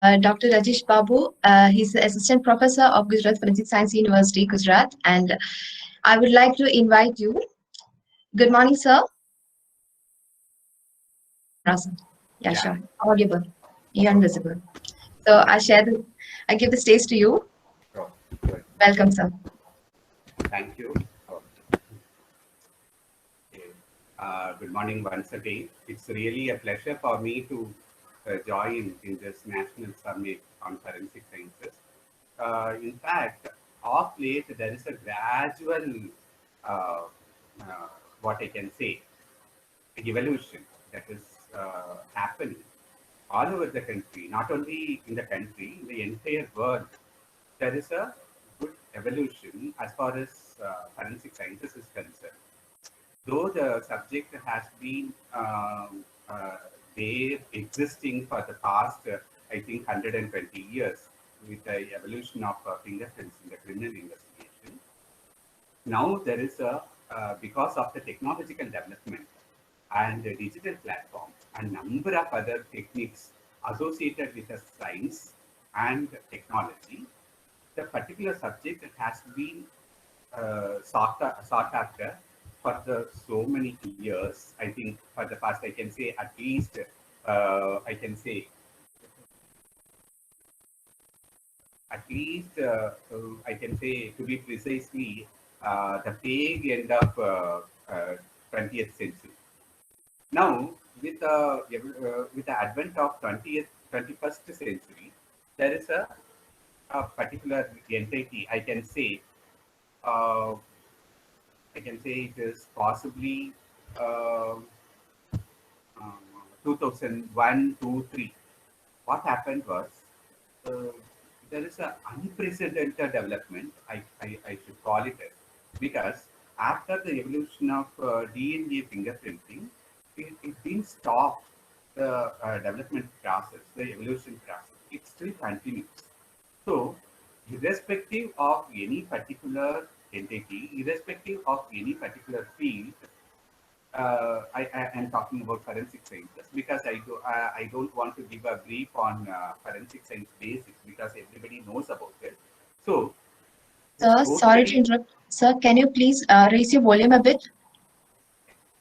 Dr. Rajesh Babu. He's the Assistant Professor of Gujarat Forensic Science University, Gujarat. And I would like to invite you. Good morning, sir. Awesome. Yeah, Yeah, sure. Audible. You're oh, invisible. So I give the stage to you. oh, good. Welcome, sir. Thank you. Oh, okay. Good morning once again. It's really a pleasure for me to join in this National Summit on Forensic Sciences. In fact, of late, there is a gradual, uh, uh, what I can say, evolution that is happening all over the country, not only in the country, in the entire world. There is a good evolution as far as forensic sciences is concerned. Though the subject has been there existing for the past, I think, 120 years with the evolution of fingerprints in the criminal investigation. Now there is because of the technological development and the digital platform and number of other techniques associated with the science and technology, the particular subject has been sought after for the so many years. I think for the past, I can say at least, I can say I can say to be precisely the vague end of 20th century. Now, with the advent of 21st century, there is a particular entity. Uh, I can say it is possibly uh, 2001, 2, 3. What happened was uh, there is an unprecedented development, I should call it as, because after the evolution of DNA fingerprinting, it didn't stop the development process, the evolution process. It still continues. So, irrespective of any particular entity, irrespective of any particular field, I am talking about forensic sciences because I don't want to give a brief on forensic science basics because everybody knows about it. So it's Sir, sorry to totally. interrupt. Sir, can you please raise your volume a bit?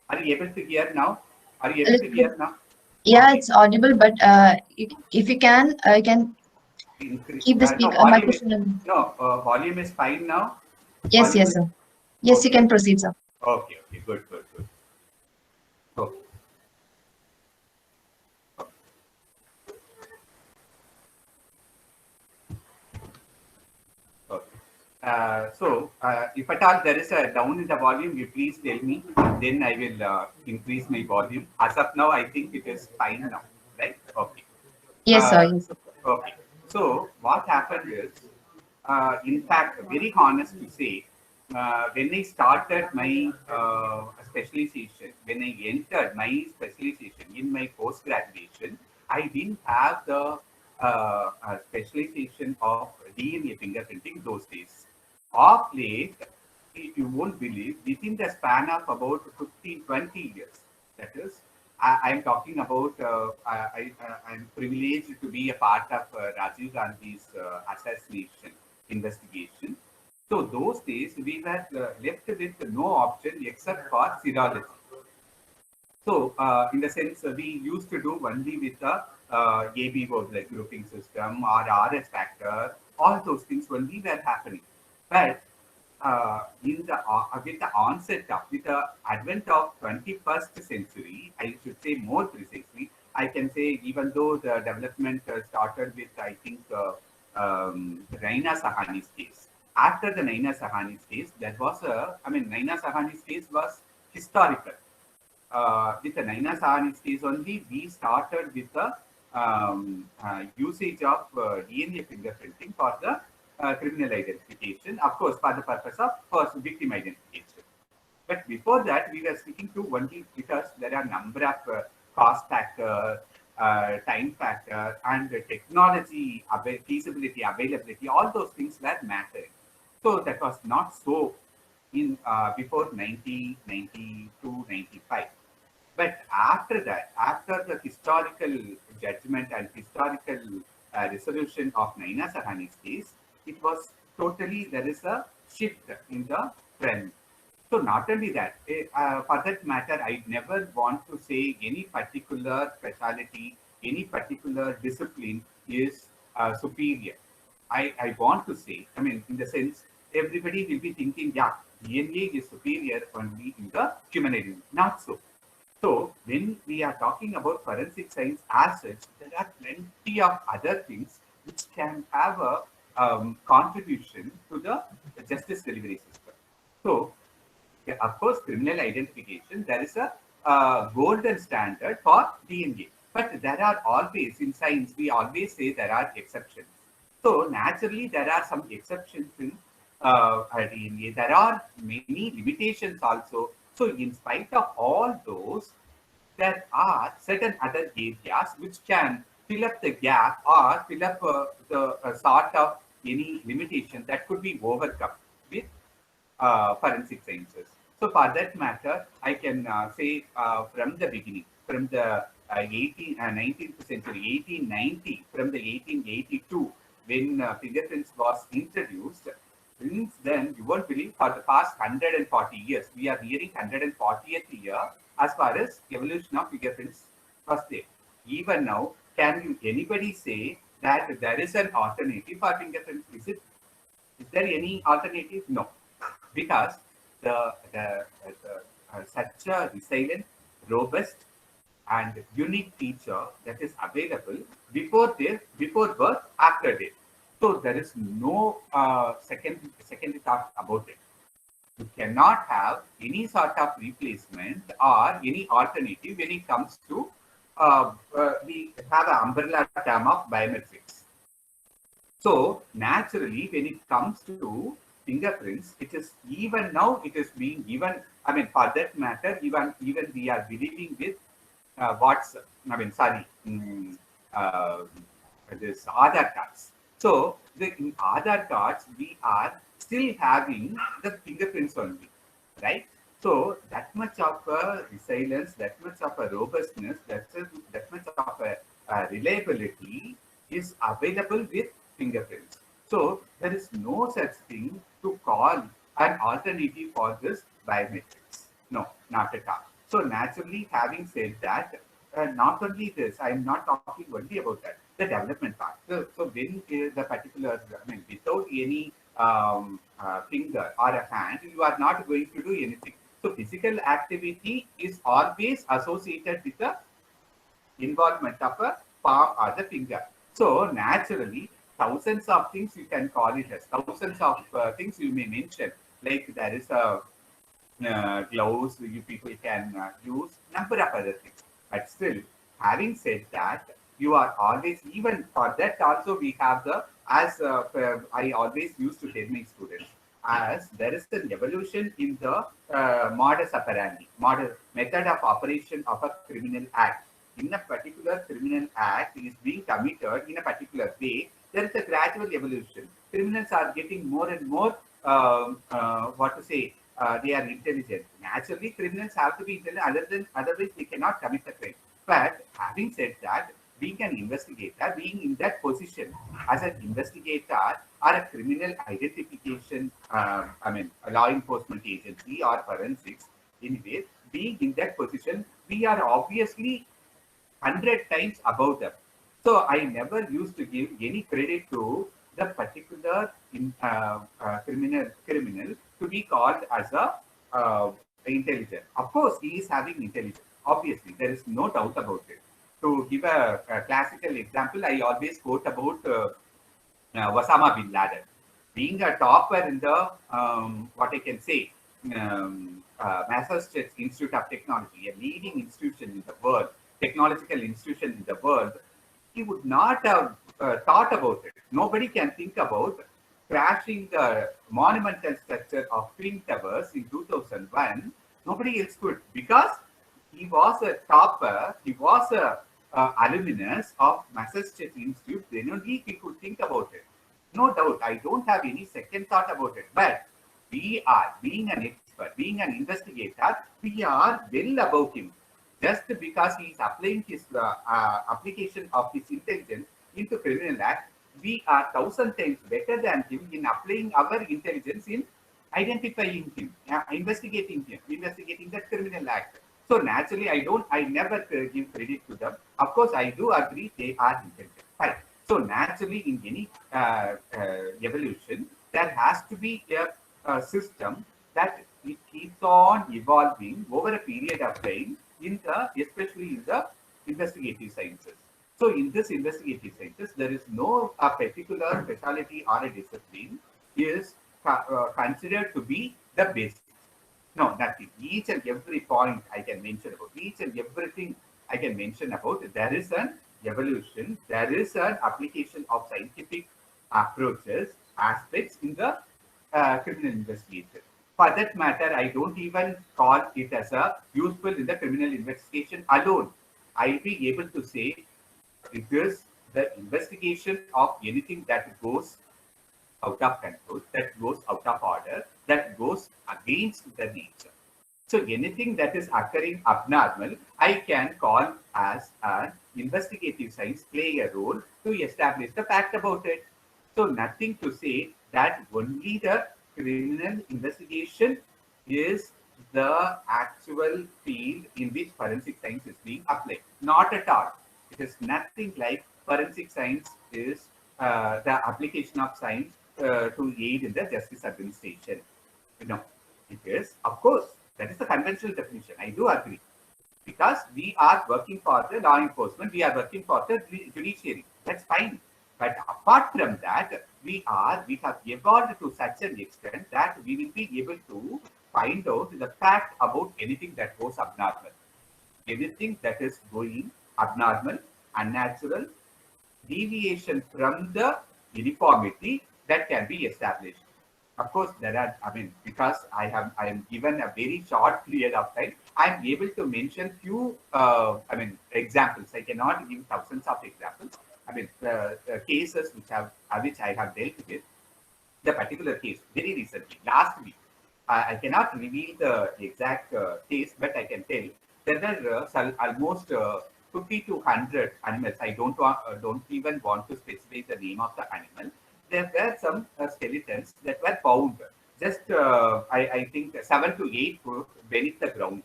Are you able to hear now? Are you A able to little bit. hear now? Yeah, Okay. it's audible, but if you can Increase. keep the No speaker volume. microphone. No volume is fine now. Yes, Volume yes, is sir. Yes, you okay. can proceed, sir. Okay. Okay. Good. Good. Good. Okay. Okay. If at all there is a down in the volume, you please tell me. Then I will increase my volume. As of now, I think it is fine now, right? Okay. Yes, sir. Uh, Yes, sir. okay. So what happened is, in fact, very honest to say, when I started my specialization, when I entered my specialization in my post graduation, I didn't have the specialization of DNA fingerprinting those days. Of late, you won't believe, within the span of about 15, 20 years, that is, I'm talking about, I'm privileged to be a part of Rajiv Gandhi's assassination investigation. So those days, we were left with no option except for serology. So, in the sense, we used to do only with the ABO blood grouping system or RS factor, all those things only were happening. But with the onset of, with the advent of 21st century, I should say more precisely, I can say even though the development started with, I think, Raina Sahani's case. After the Naina Sahani's case, that was Naina Sahani's case was historical. With the Naina Sahani's case only, we started with the usage of DNA fingerprinting for the criminal identification, of course, for the purpose of first victim identification. But before that, we were sticking to only because there are number of cost factor, time factor, and technology feasibility, availability. All those things were mattering. So that was not so in before 1992, 95. But after that, after the historical judgment and historical resolution of Naina Sahani's case, it was totally, there is a shift in the trend. So not only that, for that matter, I never want to say any particular specialty, any particular discipline is superior. I want to say, I mean, in the sense, everybody will be thinking, yeah, DNA is superior only in the human editing. Not so. So when we are talking about forensic science as such, there are plenty of other things which can have a contribution to the justice delivery system. So yeah, of course, criminal identification, there is a golden standard for DNA. But there are always, in science, we always say there are exceptions. So naturally, there are some exceptions in DNA. There are many limitations also. So in spite of all those, there are certain other areas which can fill up the gap or fill up the sort of any limitation that could be overcome with forensic sciences. So for that matter, I can say from the beginning, from the 19th century, 1890, from the 1882, when fingerprints was introduced, since then, you won't believe, for the past 140 years, we are nearing 140th year as far as evolution of fingerprints was there. Even now, can you anybody say that there is an alternative for fingerprints? Is there any alternative? No, because such a resilient, robust, and unique feature that is available before birth, after death. So there is no second thought about it. You cannot have any sort of replacement or any alternative when it comes to we have an umbrella term of biometrics. So naturally, when it comes to fingerprints, it is even now it is being given. I mean, for that matter, even we are believing with this Aadhaar cards. So in Aadhaar cards, we are still having the fingerprints only, right? So that much of a resilience, that much of a robustness, that much of a reliability is available with fingerprints. So there is no such thing to call an alternative for this biometrics. No, not at all. So naturally, having said that, not only this, I am not talking only about that, the development part. So when the particular, I mean, without any finger or a hand, you are not going to do anything. So physical activity is always associated with the involvement of a palm or the finger. So naturally, thousands of things you can call it as, thousands of things you may mention, like there is a gloves you people can use, number of other things. But still, having said that, you are always, even for that also we have the, as I always used to tell my students, as there is an evolution in the modus operandi, method of operation of a criminal act. In a particular criminal act is being committed in a particular way, there is a gradual evolution. Criminals are getting more and more, they are intelligent. Naturally, criminals have to be intelligent, otherwise they cannot commit the crime. But having said that, being an investigator, being in that position as an investigator or a criminal identification, a law enforcement agency or forensics, anyway, being in that position, we are obviously 100 times above them. So I never used to give any credit to the particular criminal to be called as a intelligent. Of course, he is having intelligence. Obviously, there is no doubt about it. To give a classical example, I always quote about Osama bin Laden. Being a topper in the, what I can say, Massachusetts Institute of Technology, a leading institution in the world, technological institution in the world, he would not have thought about it. Nobody can think about crashing the monumental structure of Twin Towers in 2001. Nobody else could, because he was a topper, he was a alumnus of Massachusetts Institute, then only he could think about it. No doubt, I don't have any second thought about it. But we are, being an expert, being an investigator, we are well above him. Just because he is applying his application of his intelligence into criminal act, we are 1,000 times better than him in applying our intelligence in identifying him, investigating that criminal act. So naturally, I never give credit to them. Of course, I do agree they are intelligent. Fine. So naturally, in any evolution, there has to be a system that it keeps on evolving over a period of time, especially in the investigative sciences. So in this investigative sciences, there is no a particular specialty or a discipline is considered to be the best. No, nothing. Each and every point I can mention about, each and everything I can mention about, there is an evolution, there is an application of scientific approaches, aspects in the criminal investigation. For that matter, I don't even call it as a useful in the criminal investigation alone. I'll be able to say it is the investigation of anything that goes out of control, that goes out of order, that goes against the nature. So anything that is occurring abnormal, I can call as an investigative science play a role to establish the fact about it. So nothing to say that only the criminal investigation is the actual field in which forensic science is being applied. Not at all. It is nothing like forensic science is the application of science to aid in the justice administration. No, it is, of course, that is the conventional definition. I do agree. Because we are working for the law enforcement, we are working for the judiciary. That's fine. But apart from that, we have evolved to such an extent that we will be able to find out the fact about anything that goes abnormal. Anything that is going abnormal, unnatural, deviation from the uniformity that can be established. Of course, there are, because I am given a very short period of time, I am able to mention few, examples. I cannot give thousands of examples. Cases which I have dealt with. The particular case, very recently, last week, I cannot reveal the exact case, but I can tell there were almost 50 to 100 animals. I don't even want to specify the name of the animal. There were some skeletons that were found just, I think, 7 to 8 foot beneath the ground.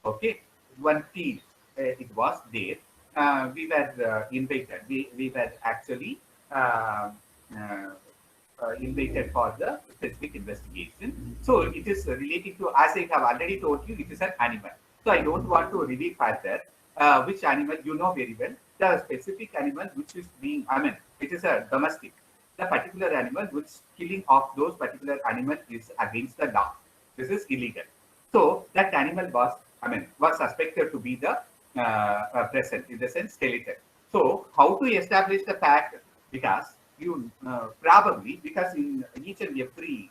Okay, one field it was there. We were invited. We were actually invited for the specific investigation. So it is related to, as I have already told you, it is an animal. So I don't want to reveal further which animal, you know very well. The specific animal which is being, it is a domestic. The particular animal which killing of those particular animal is against the law. This is illegal. So that animal was suspected to be the present, in the sense skeleton. So how to establish the fact? Because you probably, because in each and every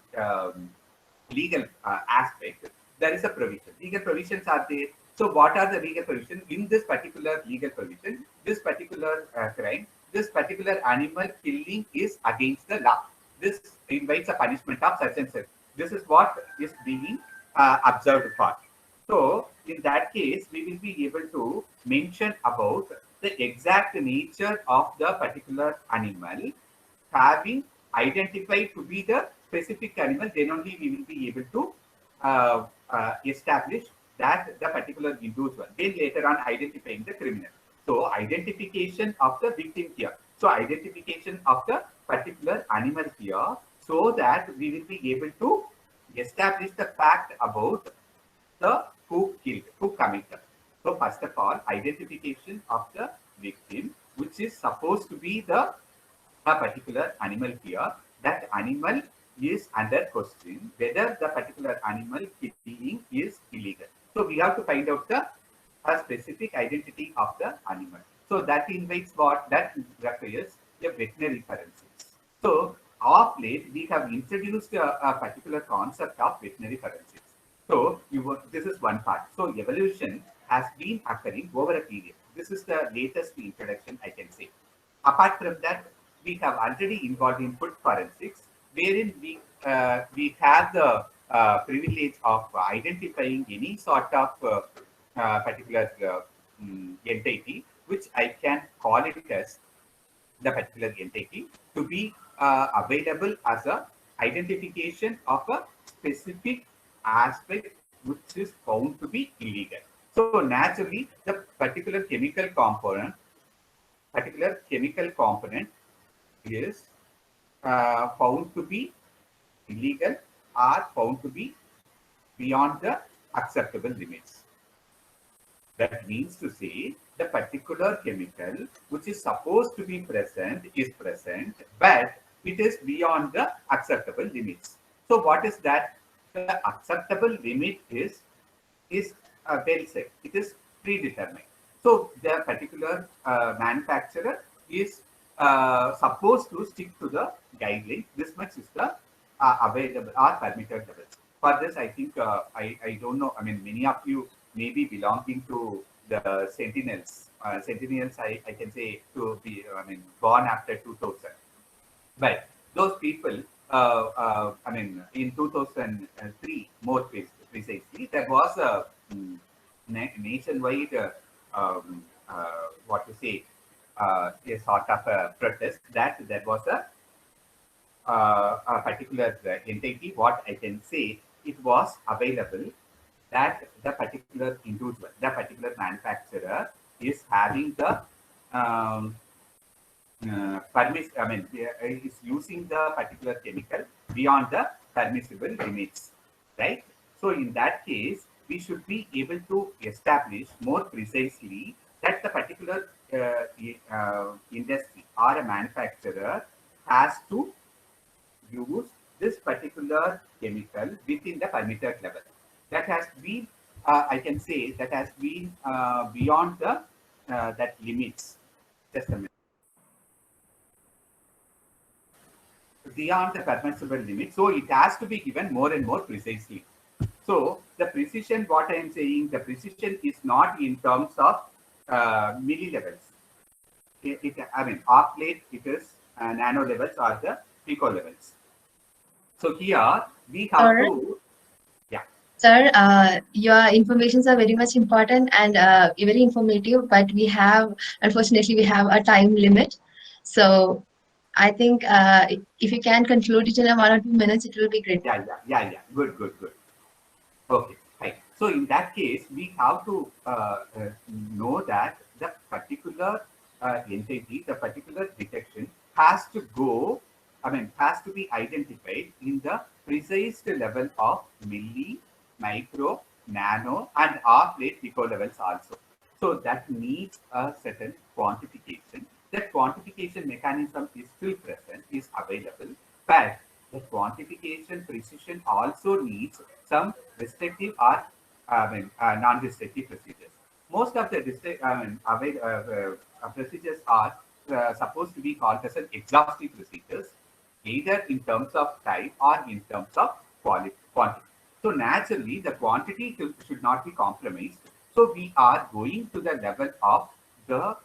legal aspect, there is a provision. Legal provisions are there. So what are the legal provisions? In this particular legal provision, this particular crime, this particular animal killing is against the law. This invites a punishment of such and such. This is what is being observed for. So in that case, we will be able to mention about the exact nature of the particular animal having identified to be the specific animal. Then only we will be able to establish that the particular individual. Then later on identifying the criminal. So identification of the victim here. So identification of the particular animal here, so that we will be able to establish the fact about the who killed, who committed. So first of all, identification of the victim, which is supposed to be the particular animal here. That animal is under question whether the particular animal killing is illegal. So we have to find out the specific identity of the animal. So that invites what? That requires a veterinary forensics. So of late, we have introduced a particular concept of veterinary forensics. So this is one part. So evolution has been occurring over a period. This is the latest introduction, I can say. Apart from that, we have already involved in food forensics, wherein we have the privilege of identifying any sort of particular entity, which I can call it as the particular entity to be available as a identification of a specific aspect which is found to be illegal. So naturally, the particular chemical component is found to be illegal or found to be beyond the acceptable limits. That means to say the particular chemical which is supposed to be present is present, but it is beyond the acceptable limits. So what is that? The acceptable limit is well said. It is predetermined. So the particular manufacturer is supposed to stick to the guideline. This much is the available or permitted levels. For this, I think I don't know. I mean, many of you may be belonging to the Sentinels. Sentinels, I can say to be, I mean, born after 2000. But those people, I mean, in 2003, more precisely, there was a nationwide, what to say, a sort of a protest that there was a particular entity, what I can say, it was available that the particular individual, the particular manufacturer is having the is using the particular chemical beyond the permissible limits, right? So in that case, we should be able to establish more precisely that the particular industry or a manufacturer has to use this particular chemical within the permitted level. That has been, I can say, that has been beyond the that limits. Just a minute. Beyond the permissible limit, so it has to be given more and more precisely. So the precision, what I am saying, the precision is not in terms of milli levels. I mean, off late it is nano levels or the pico levels. So here we have to, yeah. Sir, your informations are very much important and very informative, but we have, unfortunately, we have a time limit. So I think if you can conclude it in 1 or 2 minutes, it will be great. Yeah. Good. Okay, right. So in that case, we have to know that the particular entity, the particular detection has to go, I mean, has to be identified in the precise level of milli, micro, nano, and off late pico levels also. So that needs a certain quantification. That quantification mechanism is still present, is available, but the quantification precision also needs some restrictive or non-restrictive procedures. Most of the procedures are supposed to be called as an exhaustive procedures, either in terms of type or in terms of quantity. So naturally, the quantity should not be compromised. So we are going to the level of the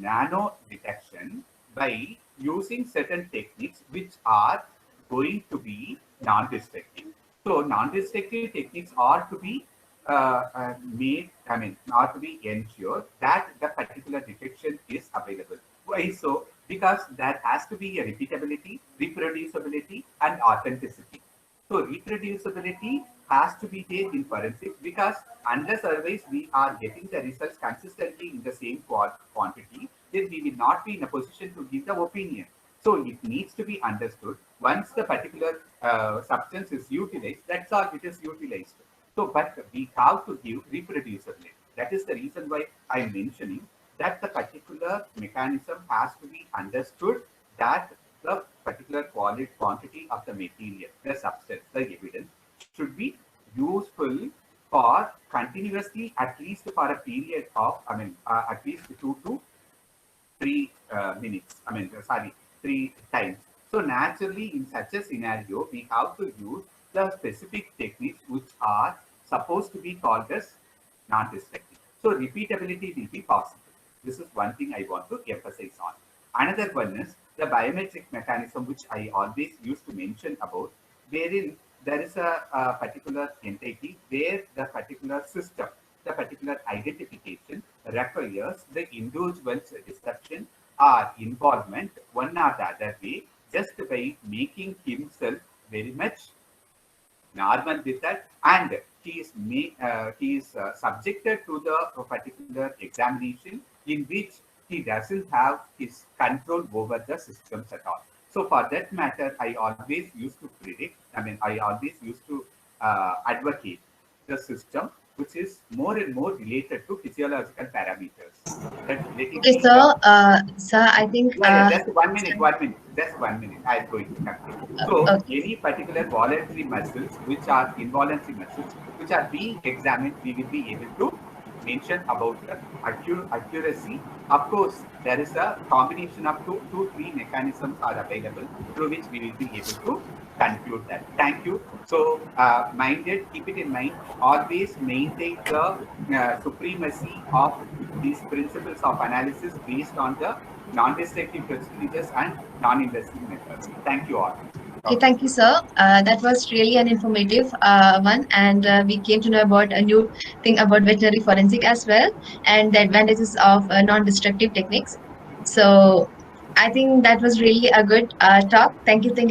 nano detection by using certain techniques which are going to be non-destructive. So non-destructive techniques are to be made, I mean, are to be ensured that the particular detection is available. Why so? Because there has to be a repeatability, reproducibility, and authenticity. So reproducibility has to be there in forensics, because unless otherwise we are getting the results consistently in the same quantity, then we will not be in a position to give the opinion. So it needs to be understood. Once the particular substance is utilized, that's all it is utilized. So, but we have to give reproducibility. That is the reason why I'm mentioning that the particular mechanism has to be understood, that the particular quantity of the material, the substance, the evidence should be useful for continuously, at least for a period of, at least 2 to 3 minutes. 3 times. So naturally, in such a scenario, we have to use the specific techniques which are supposed to be called as non-destructive. So repeatability will be possible. This is one thing I want to emphasize on. Another one is the biometric mechanism, which I always used to mention about, wherein there is a particular entity where the particular system, the particular identification requires the individual's deception our involvement one or the other way just by making himself very much normal with that, and he is subjected to the particular examination in which he doesn't have his control over the systems at all. So for that matter, I always used to predict, I always used to advocate the system which is more and more related to physiological parameters. That letting Okay, be sir. the Sir, I think. yeah, just 1 minute, 1 minute, just 1 minute. I'm going to complete. So, Okay. any particular voluntary muscles, which are involuntary muscles, which are being examined, we will be able to mention about the accuracy. Of course, there is a combination of three mechanisms are available through which we will be able to conclude that. Thank you. So, minded, keep it in mind. Always maintain the supremacy of these principles of analysis based on the non-destructive procedures and non-invasive methods. Thank you all. Okay, thank you, sir. That was really an informative one, and we came to know about a new thing about veterinary forensic as well, and the advantages of non-destructive techniques. So, I think that was really a good talk. Thank you so